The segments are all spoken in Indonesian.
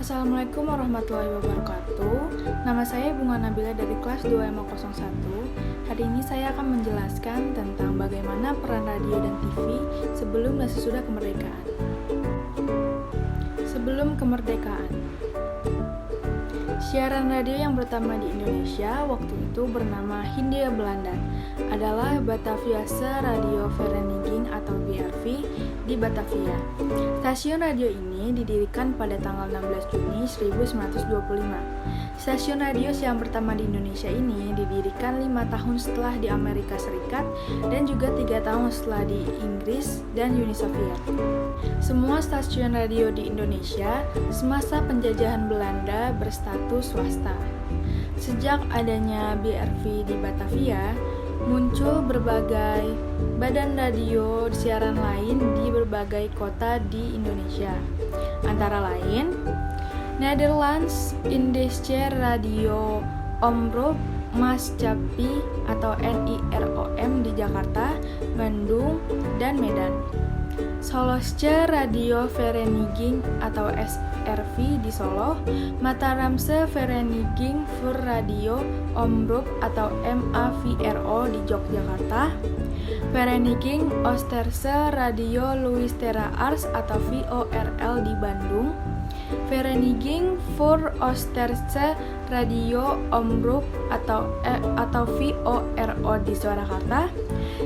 Assalamualaikum warahmatullahi wabarakatuh. Nama saya Bunga Nabila dari kelas 2 MA01. Hari ini saya akan menjelaskan tentang bagaimana peran radio dan TV sebelum dan sesudah kemerdekaan. Sebelum kemerdekaan, siaran radio yang pertama di Indonesia waktu itu bernama Hindia Belanda adalah Bataviase Radio Vereniging atau BRV di Batavia. Stasiun radio ini didirikan pada tanggal 16 Juni 1925. Stasiun radio siaran pertama di Indonesia ini didirikan 5 tahun setelah di Amerika Serikat dan juga 3 tahun setelah di Inggris dan Uni Soviet. Semua stasiun radio di Indonesia semasa penjajahan Belanda berstatus swasta. Sejak adanya BRV di Batavia, muncul berbagai badan radio siaran lain di berbagai kota di Indonesia. Antara lain, Nederlands Indische Radio Omroep Maatschappij atau NIROM di Jakarta, Bandung, dan Medan. Solosche Radio Vereniging atau SRV di Solo, Mataramse Vereniging voor Radio Omroep atau MAVRO di Yogyakarta, Vereniging Oosterse Radio Luisteraars atau VORL di Bandung, Vereniging voor Oosterse Radio Omroep atau VORO di Surakarta,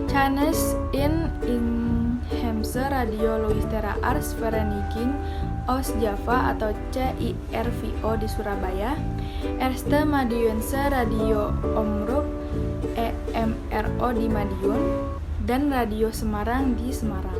Channes in Inheemse Radio Luisteraars Vereniging Oost-Java atau CIRVO di Surabaya, Eerste Madiunse Radio Omroep EMRO di Madiun, dan Radio Semarang di Semarang.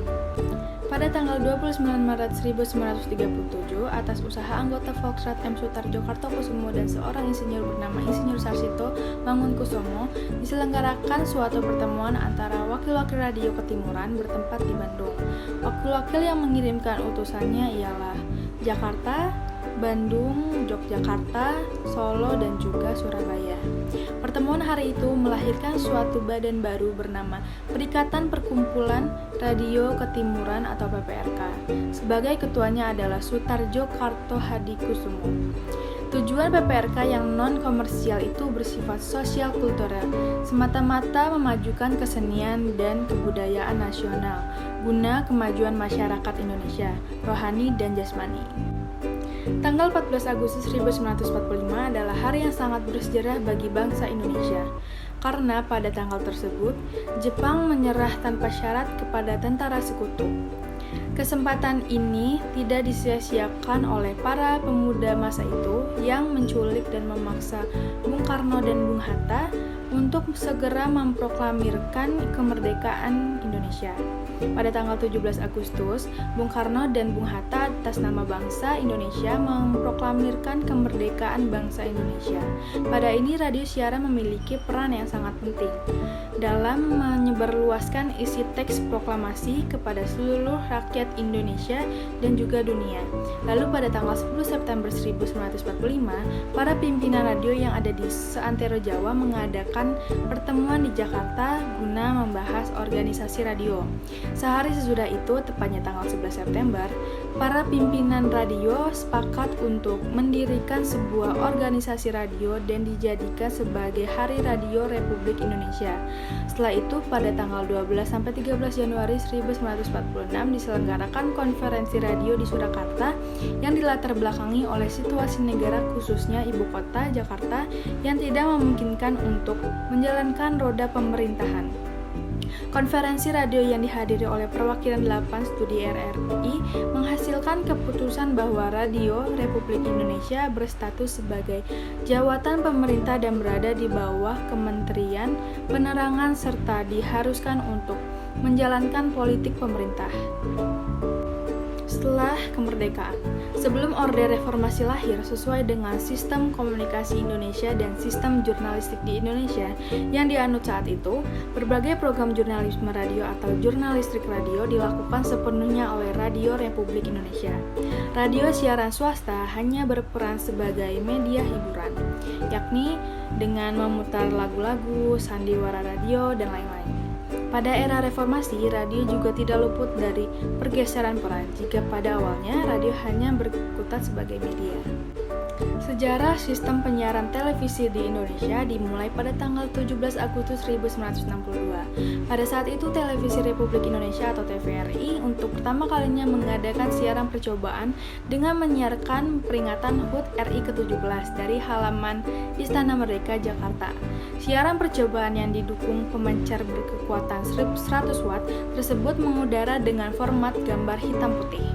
Pada tanggal 29 Maret 1937, atas usaha anggota Volksraad M. Sutarjo Kartokusumo dan seorang insinyur bernama Insinyur Sarsito Mangunkusumo, diselenggarakan suatu pertemuan antara wakil-wakil radio Ketimuran bertempat di Bandung. Wakil-wakil yang mengirimkan utusannya ialah Jakarta, Bandung, Yogyakarta, Solo, dan juga Surabaya. Pertemuan hari itu melahirkan suatu badan baru bernama Perikatan Perkumpulan Radio Ketimuran atau PPRK. Sebagai ketuanya adalah Sutarjo Kartohadikusumo. Tujuan PPRK yang non-komersial itu bersifat sosial kultural, semata-mata memajukan kesenian dan kebudayaan nasional, guna kemajuan masyarakat Indonesia, rohani dan jasmani. Tanggal 14 Agustus 1945 adalah hari yang sangat bersejarah bagi bangsa Indonesia, karena pada tanggal tersebut, Jepang menyerah tanpa syarat kepada tentara sekutu. Kesempatan ini tidak disia-siakan oleh para pemuda masa itu yang menculik dan memaksa Bung Karno dan Bung Hatta untuk segera memproklamirkan kemerdekaan Indonesia. Pada tanggal 17 Agustus, Bung Karno dan Bung Hatta atas nama bangsa Indonesia memproklamirkan kemerdekaan bangsa Indonesia. Pada ini radio siaran memiliki peran yang sangat penting dalam menyebarluaskan isi teks proklamasi kepada seluruh rakyat Indonesia dan juga dunia. Lalu pada tanggal 10 September 1945, para pimpinan radio yang ada di seantero Jawa mengadakan pertemuan di Jakarta guna membahas organisasi radio. Sehari sesudah itu, tepatnya tanggal 11 September, para pimpinan radio sepakat untuk mendirikan sebuah organisasi radio dan dijadikan sebagai Hari Radio Republik Indonesia. Setelah itu, pada tanggal 12-13 Januari 1946 diselenggarakan konferensi radio di Surakarta yang dilatar belakangi oleh situasi negara khususnya ibu kota Jakarta yang tidak memungkinkan untuk menjalankan roda pemerintahan. Konferensi radio yang dihadiri oleh perwakilan 8 studi RRI menghasilkan keputusan bahwa Radio Republik Indonesia berstatus sebagai jawatan pemerintah dan berada di bawah Kementerian Penerangan serta diharuskan untuk menjalankan politik pemerintah. Setelah kemerdekaan, sebelum Orde Reformasi lahir sesuai dengan sistem komunikasi Indonesia dan sistem jurnalistik di Indonesia yang dianut saat itu, berbagai program jurnalisme radio atau jurnalistik radio dilakukan sepenuhnya oleh Radio Republik Indonesia. Radio siaran swasta hanya berperan sebagai media hiburan, yakni dengan memutar lagu-lagu, sandiwara radio, dan lain-lain. Pada era reformasi, radio juga tidak luput dari pergeseran peran jika pada awalnya radio hanya berkutat sebagai media. Sejarah sistem penyiaran televisi di Indonesia dimulai pada tanggal 17 Agustus 1962. Pada saat itu, Televisi Republik Indonesia atau TVRI untuk pertama kalinya mengadakan siaran percobaan dengan menyiarkan peringatan HUT RI ke-17 dari halaman Istana Merdeka, Jakarta. Siaran percobaan yang didukung pemancar berkekuatan 100 watt tersebut mengudara dengan format gambar hitam putih.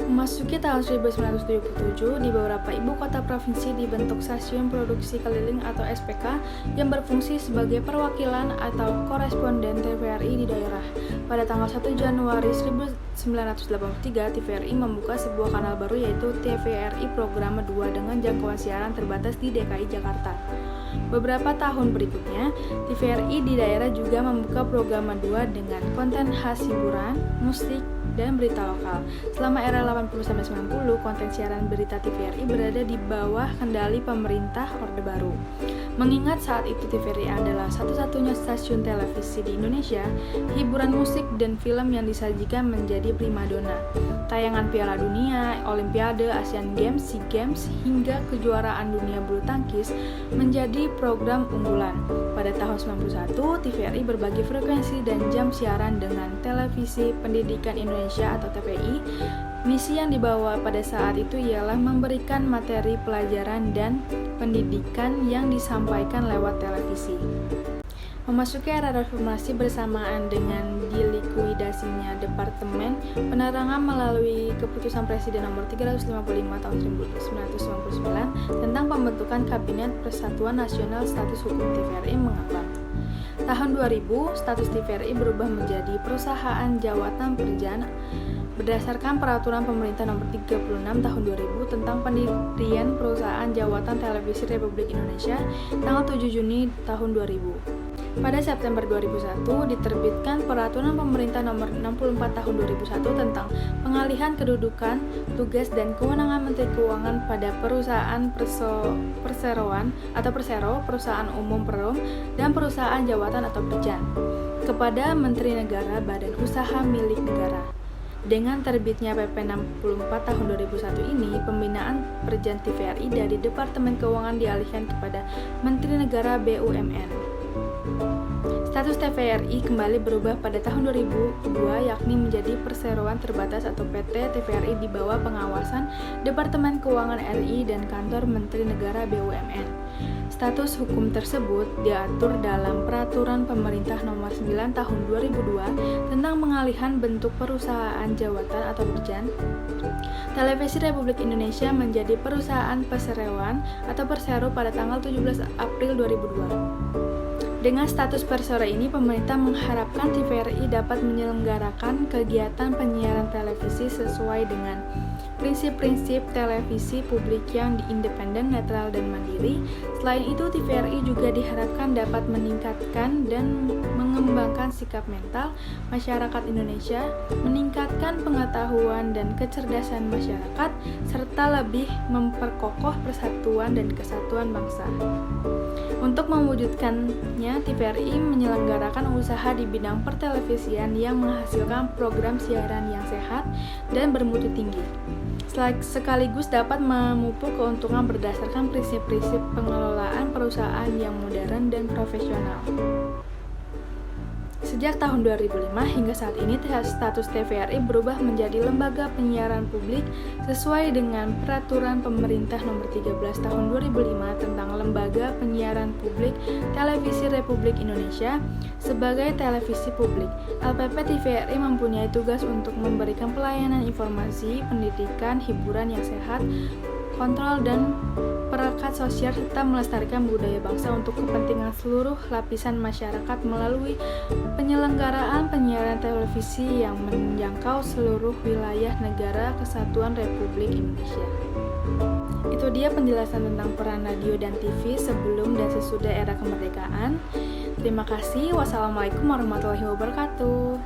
Memasuki tahun 1977, di beberapa ibu kota provinsi dibentuk stasiun produksi keliling atau SPK yang berfungsi sebagai perwakilan atau koresponden TVRI di daerah. Pada tanggal 1 Januari 1983, TVRI membuka sebuah kanal baru yaitu TVRI Programa 2 dengan jangkauan siaran terbatas di DKI Jakarta. Beberapa tahun berikutnya, TVRI di daerah juga membuka Programa 2 dengan konten khas hiburan, musik, dan berita lokal. Selama era 80-90, konten siaran berita TVRI berada di bawah kendali pemerintah Orde Baru. Mengingat saat itu TVRI adalah satu-satunya stasiun televisi di Indonesia, hiburan musik dan film yang disajikan menjadi primadona. Tayangan Piala Dunia, Olimpiade, Asian Games, SEA Games, hingga kejuaraan dunia bulu tangkis menjadi program unggulan. Pada tahun 91, TVRI berbagi frekuensi dan jam siaran dengan Televisi Pendidikan Indonesia atau TPI. Misi yang dibawa pada saat itu ialah memberikan materi pelajaran dan pendidikan yang disampaikan lewat televisi. Memasuki era reformasi bersamaan dengan dilikuidasinya Departemen Penerangan melalui Keputusan Presiden Nomor 355 Tahun 1999 tentang pembentukan Kabinet Persatuan Nasional, status hukum TVRI mengambang. Tahun 2000, status TVRI berubah menjadi perusahaan jawatan perjalanan berdasarkan Peraturan Pemerintah Nomor 36 Tahun 2000 tentang pendirian Perusahaan Jawatan Televisi Republik Indonesia tanggal 7 Juni tahun 2000. Pada September 2001 diterbitkan Peraturan Pemerintah Nomor 64 Tahun 2001 tentang pengalihan kedudukan, tugas dan kewenangan Menteri Keuangan pada perusahaan perseroan atau persero, perusahaan umum perum, dan perusahaan jawatan atau perjan kepada Menteri Negara Badan Usaha milik negara. Dengan terbitnya PP 64 tahun 2001 ini, pembinaan perjan TVRI dari Departemen Keuangan dialihkan kepada Menteri Negara BUMN. Status TVRI kembali berubah pada tahun 2002, yakni menjadi Perseroan Terbatas atau PT TVRI di bawah pengawasan Departemen Keuangan RI dan Kantor Menteri Negara BUMN. Status hukum tersebut diatur dalam Peraturan Pemerintah Nomor 9 Tahun 2002 tentang pengalihan bentuk perusahaan jawatan atau perjan. Televisi Republik Indonesia menjadi perusahaan perseroan atau persero pada tanggal 17 April 2002. Dengan status persero ini, pemerintah mengharapkan TVRI dapat menyelenggarakan kegiatan penyiaran televisi sesuai dengan prinsip-prinsip televisi publik yang independen, netral, dan mandiri. Selain itu, TVRI juga diharapkan dapat meningkatkan dan mengembangkan sikap mental masyarakat Indonesia, meningkatkan pengetahuan dan kecerdasan masyarakat, serta lebih memperkokoh persatuan dan kesatuan bangsa. Untuk mewujudkannya, TVRI menyelenggarakan usaha di bidang pertelevisian yang menghasilkan program siaran yang sehat dan bermutu tinggi, sekaligus dapat memupuk keuntungan berdasarkan prinsip-prinsip pengelolaan perusahaan yang modern dan profesional. Sejak tahun 2005 hingga saat ini, status TVRI berubah menjadi lembaga penyiaran publik sesuai dengan Peraturan Pemerintah Nomor 13 Tahun 2005 tentang Lembaga Penyiaran Publik Televisi Republik Indonesia sebagai televisi publik. LPP TVRI mempunyai tugas untuk memberikan pelayanan informasi, pendidikan, hiburan yang sehat, kontrol dan perekat sosial serta melestarikan budaya bangsa untuk kepentingan seluruh lapisan masyarakat melalui penyelenggaraan penyiaran televisi yang menjangkau seluruh wilayah negara kesatuan Republik Indonesia. Itu dia penjelasan tentang peran radio dan TV sebelum dan sesudah era kemerdekaan. Terima kasih. Wassalamualaikum warahmatullahi wabarakatuh.